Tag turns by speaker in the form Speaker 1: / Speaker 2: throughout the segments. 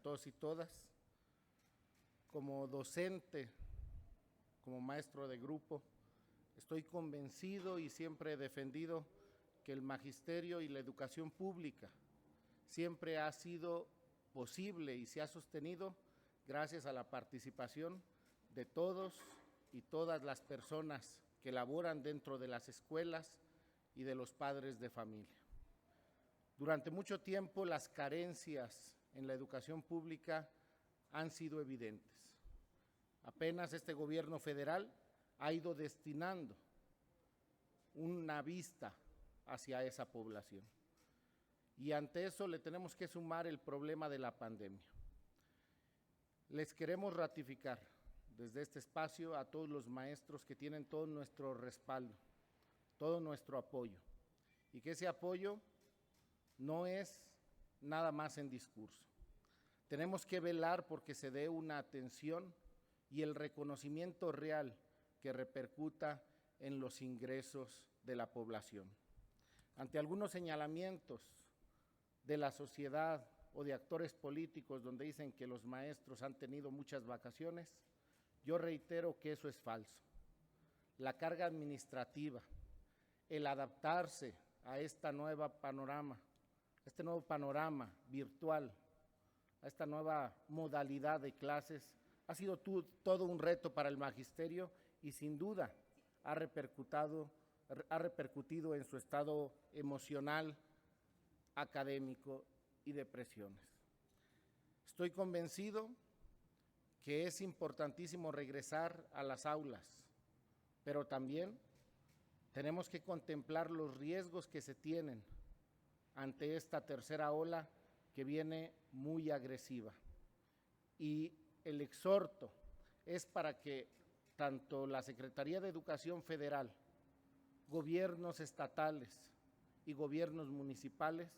Speaker 1: todos y todas. Como docente, como maestro de grupo, estoy convencido y siempre he defendido que el magisterio y la educación pública siempre ha sido posible y se ha sostenido gracias a la participación de todos y todas las personas que laboran dentro de las escuelas y de los padres de familia. Durante mucho tiempo las carencias en la educación pública han sido evidentes. Apenas este gobierno federal ha ido destinando una vista hacia esa población. Y ante eso le tenemos que sumar el problema de la pandemia. Les queremos ratificar desde este espacio a todos los maestros que tienen todo nuestro respaldo, todo nuestro apoyo, y que ese apoyo no es nada más en discurso. Tenemos que velar porque se dé una atención y el reconocimiento real que repercuta en los ingresos de la población. Ante algunos señalamientos de la sociedad o de actores políticos donde dicen que los maestros han tenido muchas vacaciones, yo reitero que eso es falso. La carga administrativa, el adaptarse a este nuevo panorama virtual, a esta nueva modalidad de clases, ha sido todo un reto para el magisterio y sin duda ha repercutido en su estado emocional, académico y de presiones. Estoy convencido que es importantísimo regresar a las aulas, pero también tenemos que contemplar los riesgos que se tienen ante esta tercera ola que viene muy agresiva. Y el exhorto es para que tanto la Secretaría de Educación Federal, gobiernos estatales y gobiernos municipales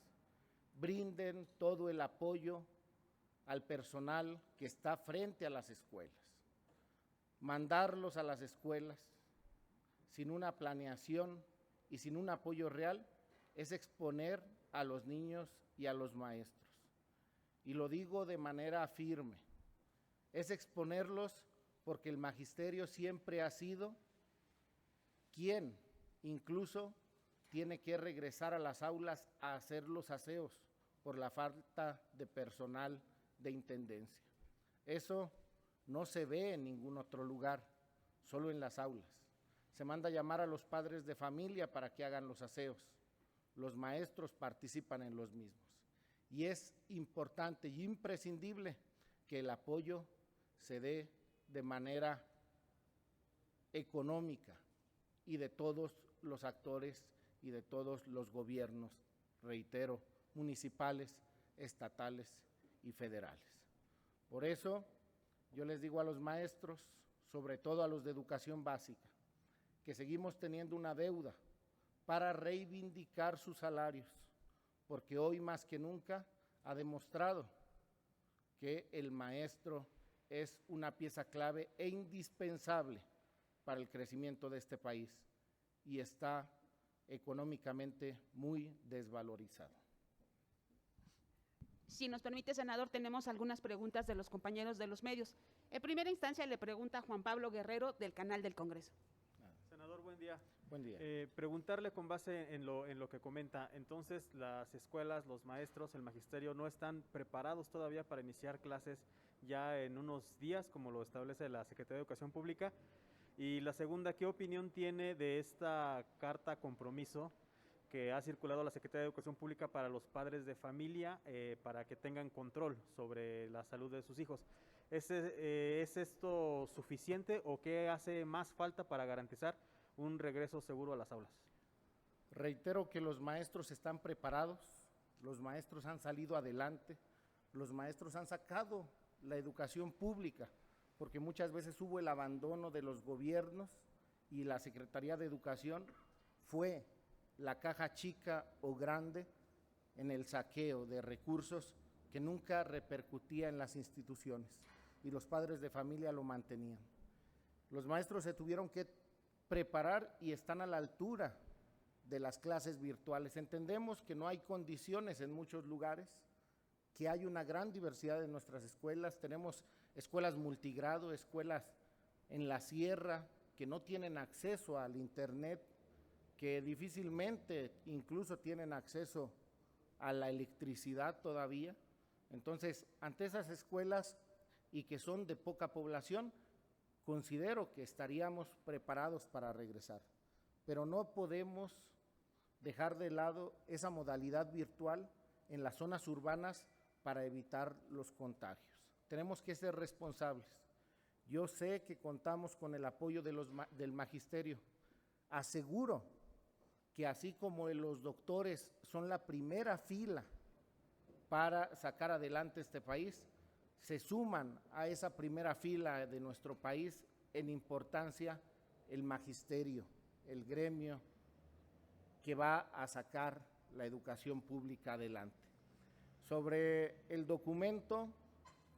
Speaker 1: brinden todo el apoyo al personal que está frente a las escuelas. Mandarlos a las escuelas sin una planeación y sin un apoyo real es exponer a los niños y a los maestros. Y lo digo de manera firme, es exponerlos porque el magisterio siempre ha sido quien incluso tiene que regresar a las aulas a hacer los aseos por la falta de personal de intendencia. Eso no se ve en ningún otro lugar, solo en las aulas. Se manda a llamar a los padres de familia para que hagan los aseos. Los maestros participan en los mismos. Y es importante y imprescindible que el apoyo se dé de manera económica y de todos los actores y de todos los gobiernos, reitero, municipales, estatales y federales. Por eso yo les digo a los maestros, sobre todo a los de educación básica, que seguimos teniendo una deuda para reivindicar sus salarios, porque hoy más que nunca ha demostrado que el maestro es una pieza clave e indispensable para el crecimiento de este país y está económicamente muy desvalorizado.
Speaker 2: Si nos permite, senador, tenemos algunas preguntas de los compañeros de los medios. En primera instancia le pregunta Juan Pablo Guerrero del Canal del Congreso.
Speaker 3: Senador, buen día.
Speaker 1: Buen día.
Speaker 3: Preguntarle con base en lo que comenta, entonces las escuelas, los maestros, el magisterio no están preparados todavía para iniciar clases ya en unos días, como lo establece la Secretaría de Educación Pública. Y la segunda, ¿qué opinión tiene de esta carta compromiso que ha circulado la Secretaría de Educación Pública para los padres de familia para que tengan control sobre la salud de sus hijos? ¿Es esto suficiente o qué hace más falta para garantizar un regreso seguro a las aulas?
Speaker 1: Reitero que los maestros están preparados, los maestros han salido adelante, los maestros han sacado la educación pública, porque muchas veces hubo el abandono de los gobiernos y la Secretaría de Educación fue la caja chica o grande en el saqueo de recursos que nunca repercutía en las instituciones y los padres de familia lo mantenían. Los maestros se tuvieron que preparar y están a la altura de las clases virtuales. Entendemos que no hay condiciones en muchos lugares, que hay una gran diversidad en nuestras escuelas. Tenemos escuelas multigrado, escuelas en la sierra que no tienen acceso al internet, que difícilmente incluso tienen acceso a la electricidad todavía. Entonces, ante esas escuelas y que son de poca población, considero que estaríamos preparados para regresar, pero no podemos dejar de lado esa modalidad virtual en las zonas urbanas para evitar los contagios. Tenemos que ser responsables. Yo sé que contamos con el apoyo del magisterio. Aseguro que así como los doctores son la primera fila para sacar adelante este país, se suman a esa primera fila de nuestro país en importancia el magisterio, el gremio que va a sacar la educación pública adelante. Sobre el documento,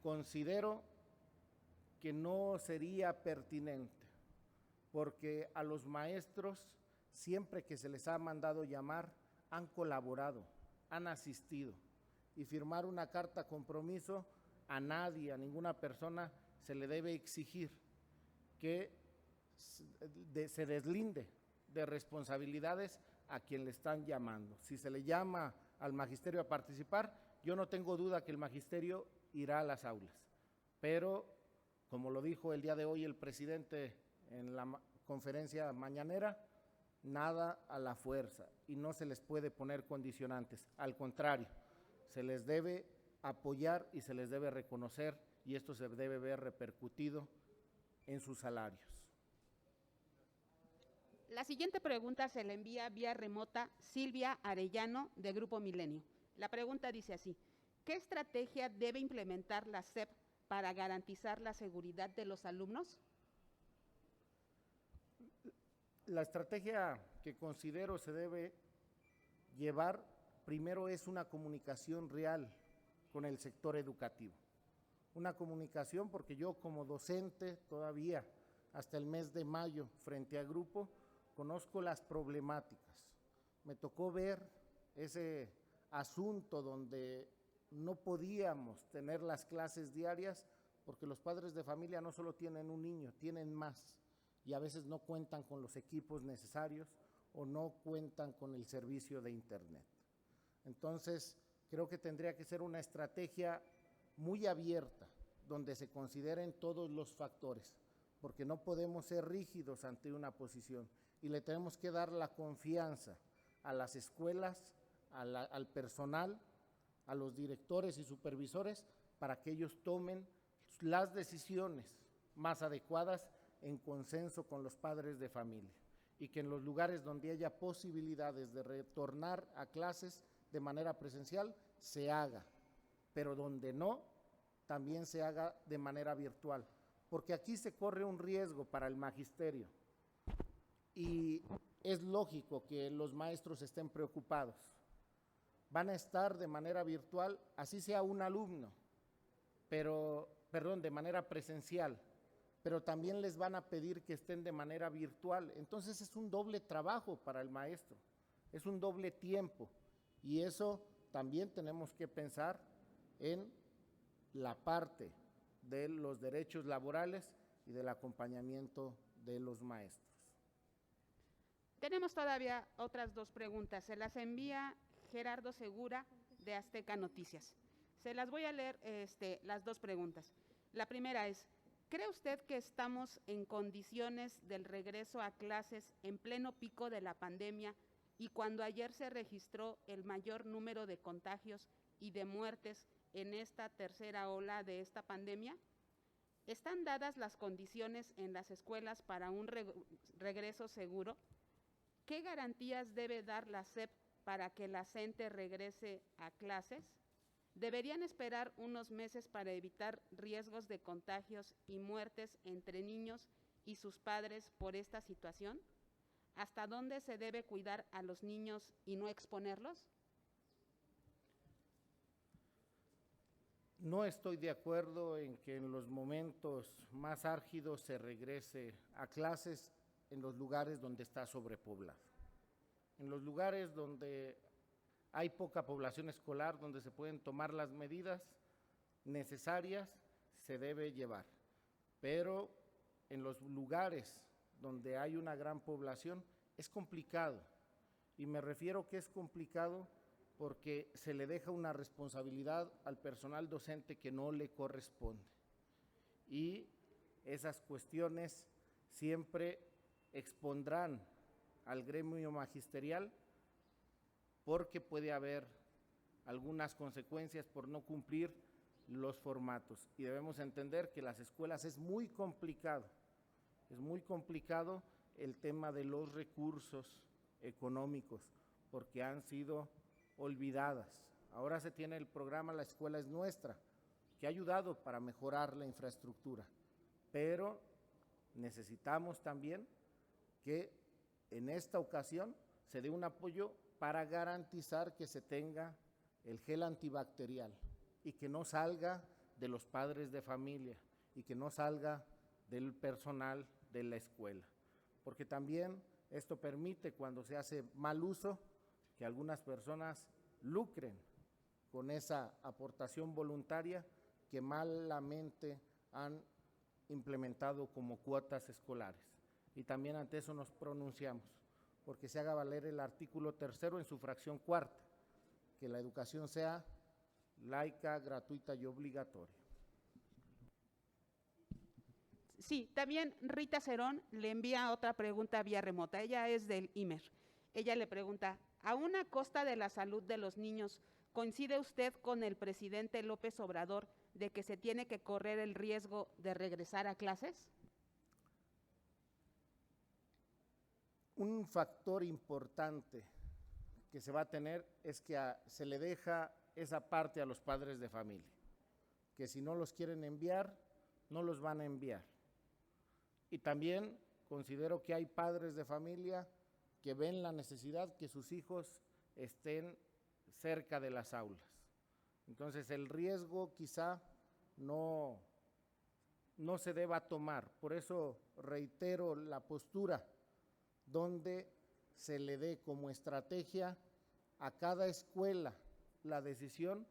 Speaker 1: considero que no sería pertinente, porque a los maestros, siempre que se les ha mandado llamar, han colaborado, han asistido, y firmar una carta compromiso a nadie, a ninguna persona se le debe exigir que se deslinde de responsabilidades a quien le están llamando. Si se le llama al magisterio a participar, yo no tengo duda que el magisterio irá a las aulas, pero como lo dijo el día de hoy el presidente en la conferencia mañanera, nada a la fuerza y no se les puede poner condicionantes, al contrario, se les debe apoyar y se les debe reconocer, y esto se debe ver repercutido en sus salarios.
Speaker 2: La siguiente pregunta se la envía vía remota Silvia Arellano de Grupo Milenio. La pregunta dice así: ¿qué estrategia debe implementar la SEP para garantizar la seguridad de los alumnos?
Speaker 1: La estrategia que considero se debe llevar primero es una comunicación real con el sector educativo. Una comunicación porque yo como docente todavía hasta el mes de mayo frente a grupo conozco las problemáticas. Me tocó ver ese asunto donde no podíamos tener las clases diarias porque los padres de familia no solo tienen un niño, tienen más y a veces no cuentan con los equipos necesarios o no cuentan con el servicio de internet. Entonces, creo que tendría que ser una estrategia muy abierta, donde se consideren todos los factores, porque no podemos ser rígidos ante una posición y le tenemos que dar la confianza a las escuelas, al personal, a los directores y supervisores, para que ellos tomen las decisiones más adecuadas en consenso con los padres de familia y que en los lugares donde haya posibilidades de retornar a clases de manera presencial se haga, pero donde no, también se haga de manera virtual, porque aquí se corre un riesgo para el magisterio y es lógico que los maestros estén preocupados. Van a estar de manera virtual, así sea un alumno, de manera presencial, pero también les van a pedir que estén de manera virtual. Entonces es un doble trabajo para el maestro, es un doble tiempo, y eso también tenemos que pensar en la parte de los derechos laborales y del acompañamiento de los maestros.
Speaker 2: Tenemos todavía otras dos preguntas. Se las envía Gerardo Segura de Azteca Noticias. Se las voy a leer las dos preguntas. La primera es: ¿cree usted que estamos en condiciones del regreso a clases en pleno pico de la pandemia y cuando ayer se registró el mayor número de contagios y de muertes en esta tercera ola de esta pandemia? ¿Están dadas las condiciones en las escuelas para un regreso seguro? ¿Qué garantías debe dar la SEP para que la CENTE regrese a clases? ¿Deberían esperar unos meses para evitar riesgos de contagios y muertes entre niños y sus padres por esta situación? ¿Hasta dónde se debe cuidar a los niños y no exponerlos?
Speaker 1: No estoy de acuerdo en que en los momentos más álgidos se regrese a clases en los lugares donde está sobrepoblado. En los lugares donde hay poca población escolar donde se pueden tomar las medidas necesarias, se debe llevar. Pero en los lugares donde hay una gran población es complicado. Y me refiero que es complicado porque se le deja una responsabilidad al personal docente que no le corresponde. Y esas cuestiones siempre expondrán al gremio magisterial porque puede haber algunas consecuencias por no cumplir los formatos. Y debemos entender que las escuelas es muy complicado el tema de los recursos económicos, porque han sido olvidadas. Ahora se tiene el programa La Escuela es Nuestra, que ha ayudado para mejorar la infraestructura, pero necesitamos también que en esta ocasión se dé un apoyo para garantizar que se tenga el gel antibacterial y que no salga de los padres de familia y que no salga del personal de la escuela, porque también esto permite, cuando se hace mal uso, que algunas personas lucren con esa aportación voluntaria que malamente han implementado como cuotas escolares. Y también ante eso nos pronunciamos, porque se haga valer el artículo 3º en su fracción 4ª, que la educación sea laica, gratuita y obligatoria.
Speaker 2: Sí, también Rita Cerón le envía otra pregunta vía remota. Ella es del IMER. Ella le pregunta, ¿aún a costa de la salud de los niños, coincide usted con el presidente López Obrador de que se tiene que correr el riesgo de regresar a clases?
Speaker 1: Un factor importante que se va a tener es que se le deja esa parte a los padres de familia, que si no los quieren enviar, no los van a enviar. Y también considero que hay padres de familia que ven la necesidad que sus hijos estén cerca de las aulas. Entonces el riesgo quizá no se deba tomar. Por eso reitero la postura donde se le dé como estrategia a cada escuela la decisión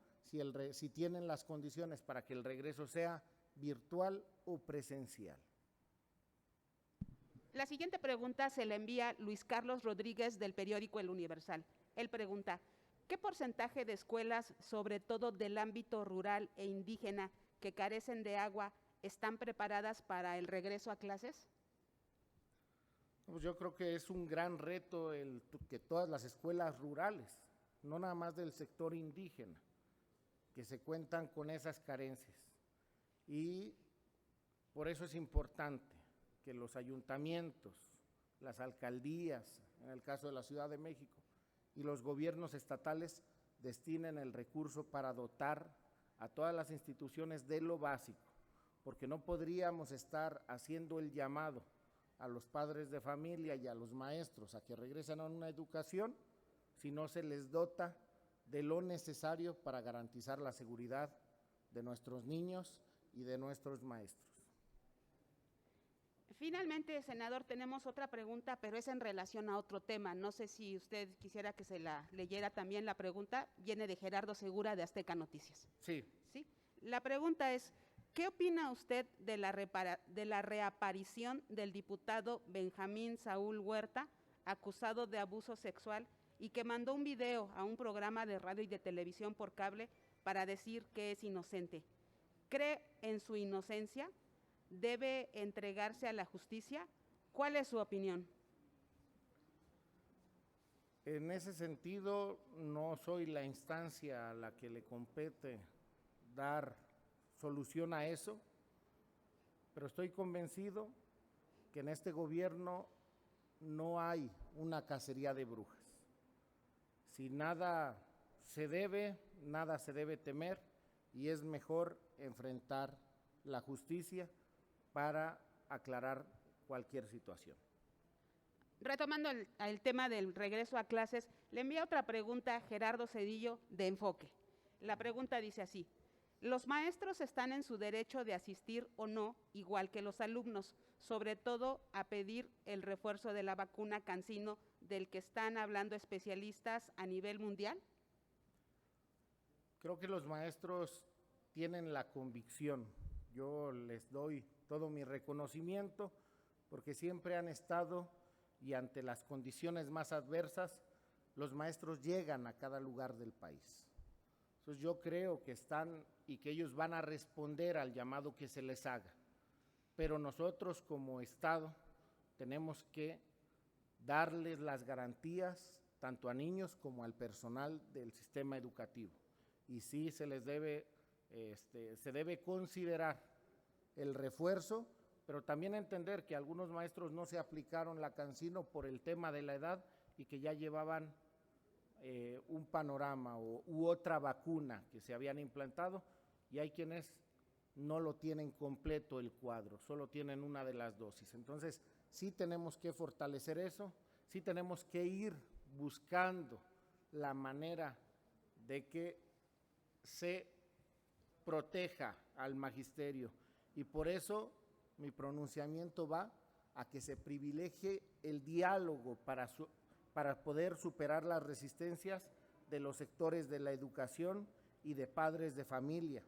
Speaker 1: si tienen las condiciones para que el regreso sea virtual o presencial.
Speaker 2: La siguiente pregunta se la envía Luis Carlos Rodríguez del periódico El Universal. Él pregunta, ¿qué porcentaje de escuelas, sobre todo del ámbito rural e indígena, que carecen de agua, están preparadas para el regreso a clases?
Speaker 1: Pues yo creo que es un gran reto que todas las escuelas rurales, no nada más del sector indígena, que se cuentan con esas carencias. Y por eso es importante que los ayuntamientos, las alcaldías, en el caso de la Ciudad de México, y los gobiernos estatales destinen el recurso para dotar a todas las instituciones de lo básico, porque no podríamos estar haciendo el llamado a los padres de familia y a los maestros a que regresen a una educación si no se les dota de lo necesario para garantizar la seguridad de nuestros niños y de nuestros maestros.
Speaker 2: Finalmente, senador, tenemos otra pregunta, pero es en relación a otro tema. No sé si usted quisiera que se la leyera también la pregunta. Viene de Gerardo Segura, de Azteca Noticias.
Speaker 1: Sí.
Speaker 2: ¿Sí? La pregunta es, ¿qué opina usted de la reaparición del diputado Benjamín Saúl Huerta, acusado de abuso sexual y que mandó un video a un programa de radio y de televisión por cable para decir que es inocente? ¿Cree en su inocencia? ¿Debe entregarse a la justicia? ¿Cuál es su opinión?
Speaker 1: En ese sentido, no soy la instancia a la que le compete dar solución a eso, pero estoy convencido que en este gobierno no hay una cacería de brujas. Si nada se debe, nada se debe temer, y es mejor enfrentar la justicia para aclarar cualquier situación.
Speaker 2: Retomando el tema del regreso a clases, le envía otra pregunta a Gerardo Cedillo de Enfoque. La pregunta dice así: los maestros están en su derecho de asistir o no, igual que los alumnos, sobre todo a pedir el refuerzo de la vacuna CanSino del que están hablando especialistas a nivel mundial.
Speaker 1: Creo que los maestros tienen la convicción. Yo les doy todo mi reconocimiento porque siempre han estado y ante las condiciones más adversas, los maestros llegan a cada lugar del país. Entonces yo creo que están y que ellos van a responder al llamado que se les haga. Pero nosotros como Estado tenemos que darles las garantías tanto a niños como al personal del sistema educativo. Y sí se debe considerar el refuerzo, pero también entender que algunos maestros no se aplicaron la Cancino por el tema de la edad y que ya llevaban un panorama u otra vacuna que se habían implantado, y hay quienes no lo tienen completo el cuadro, solo tienen una de las dosis. Entonces, sí tenemos que fortalecer eso, sí tenemos que ir buscando la manera de que se proteja al magisterio, y por eso mi pronunciamiento va a que se privilegie el diálogo para poder superar las resistencias de los sectores de la educación y de padres de familia,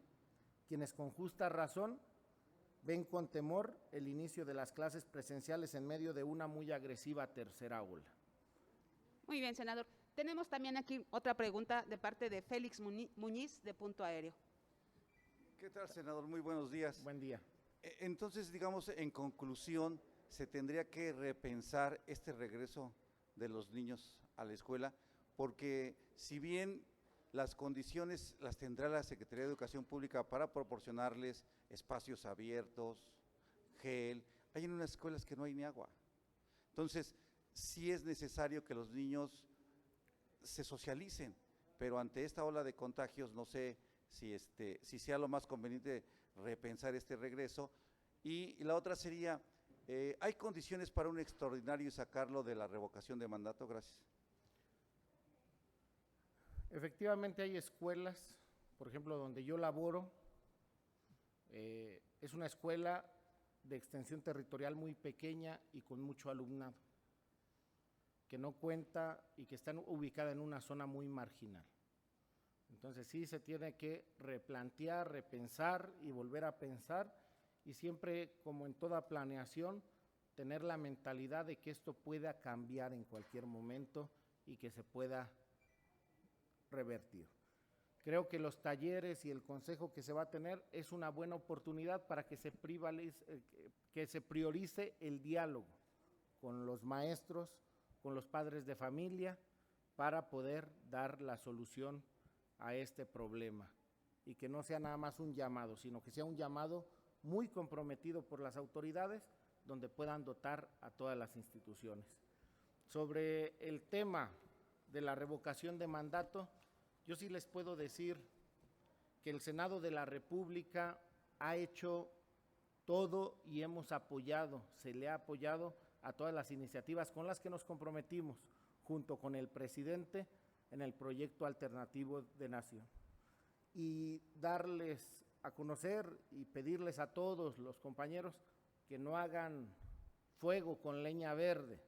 Speaker 1: quienes con justa razón ven con temor el inicio de las clases presenciales en medio de una muy agresiva tercera ola.
Speaker 2: Muy bien, senador. Tenemos también aquí otra pregunta de parte de Félix Muñiz, de Punto Aéreo.
Speaker 4: ¿Qué tal, senador? Muy buenos días.
Speaker 1: Buen día.
Speaker 4: Entonces, digamos, en conclusión, se tendría que repensar este regreso de los niños a la escuela, porque si bien las condiciones las tendrá la Secretaría de Educación Pública para proporcionarles espacios abiertos, gel, hay en unas escuelas que no hay ni agua. Entonces, sí es necesario que los niños se socialicen, pero ante esta ola de contagios no sé si sea lo más conveniente repensar este regreso. Y la otra sería, ¿hay condiciones para un extraordinario y sacarlo de la revocación de mandato? Gracias.
Speaker 1: Efectivamente hay escuelas, por ejemplo, donde yo laboro, es una escuela de extensión territorial muy pequeña y con mucho alumnado, que no cuenta y que está ubicada en una zona muy marginal. Entonces sí se tiene que replantear, repensar y volver a pensar, y siempre, como en toda planeación, tener la mentalidad de que esto pueda cambiar en cualquier momento y que se pueda revertir. Creo que los talleres y el consejo que se va a tener es una buena oportunidad para que se priorice el diálogo con los maestros, con los padres de familia, para poder dar la solución a este problema, y que no sea nada más un llamado, sino que sea un llamado muy comprometido por las autoridades, donde puedan dotar a todas las instituciones. Sobre el tema de la revocación de mandato, yo sí les puedo decir que el Senado de la República ha hecho todo y hemos apoyado, se le ha apoyado a todas las iniciativas con las que nos comprometimos junto con el presidente en el proyecto alternativo de nación, y darles a conocer y pedirles a todos los compañeros que no hagan fuego con leña verde,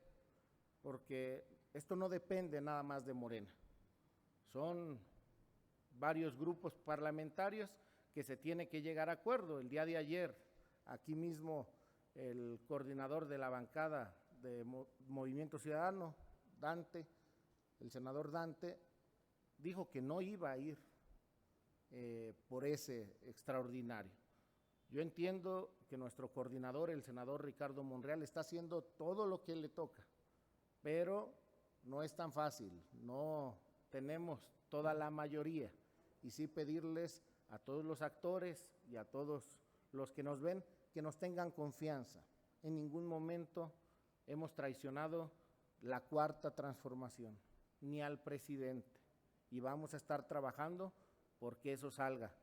Speaker 1: porque esto no depende nada más de Morena. Son varios grupos parlamentarios que se tiene que llegar a acuerdo. El día de ayer, aquí mismo, el coordinador de la bancada de Movimiento Ciudadano, el senador Dante, dijo que no iba a ir por ese extraordinario. Yo entiendo que nuestro coordinador, el senador Ricardo Monreal, está haciendo todo lo que le toca, pero no es tan fácil, no tenemos toda la mayoría, y sí pedirles a todos los actores y a todos los que nos ven que nos tengan confianza. En ningún momento hemos traicionado la cuarta transformación, ni al presidente, y vamos a estar trabajando porque eso salga,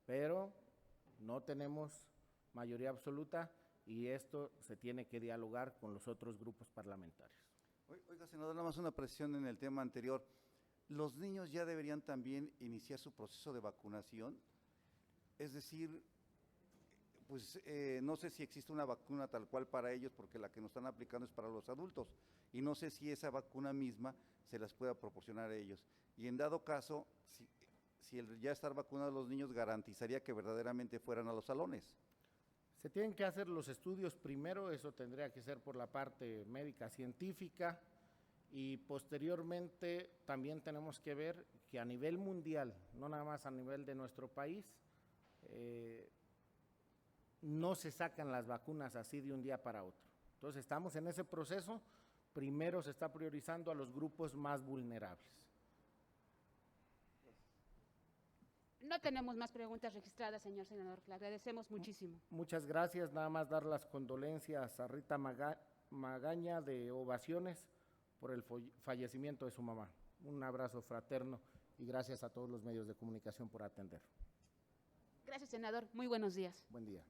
Speaker 1: pero no tenemos mayoría absoluta y esto se tiene que dialogar con los otros grupos parlamentarios.
Speaker 4: Oiga, senador, nada más una precisión en el tema anterior. ¿Los niños ya deberían también iniciar su proceso de vacunación? Es decir, pues no sé si existe una vacuna tal cual para ellos, porque la que nos están aplicando es para los adultos, y no sé si esa vacuna misma se las pueda proporcionar a ellos. Y en dado caso, si el ya estar vacunados los niños garantizaría que verdaderamente fueran a los salones.
Speaker 1: Se tienen que hacer los estudios primero, eso tendría que ser por la parte médica científica, y posteriormente también tenemos que ver que a nivel mundial, no nada más a nivel de nuestro país, no se sacan las vacunas así de un día para otro. Entonces estamos en ese proceso, primero se está priorizando a los grupos más vulnerables.
Speaker 2: No tenemos más preguntas registradas, señor senador. Le agradecemos muchísimo.
Speaker 1: Muchas gracias, nada más dar las condolencias a Rita Magaña de Ovaciones por el fallecimiento de su mamá. Un abrazo fraterno y gracias a todos los medios de comunicación por atender.
Speaker 2: Gracias, senador. Muy buenos días.
Speaker 1: Buen día.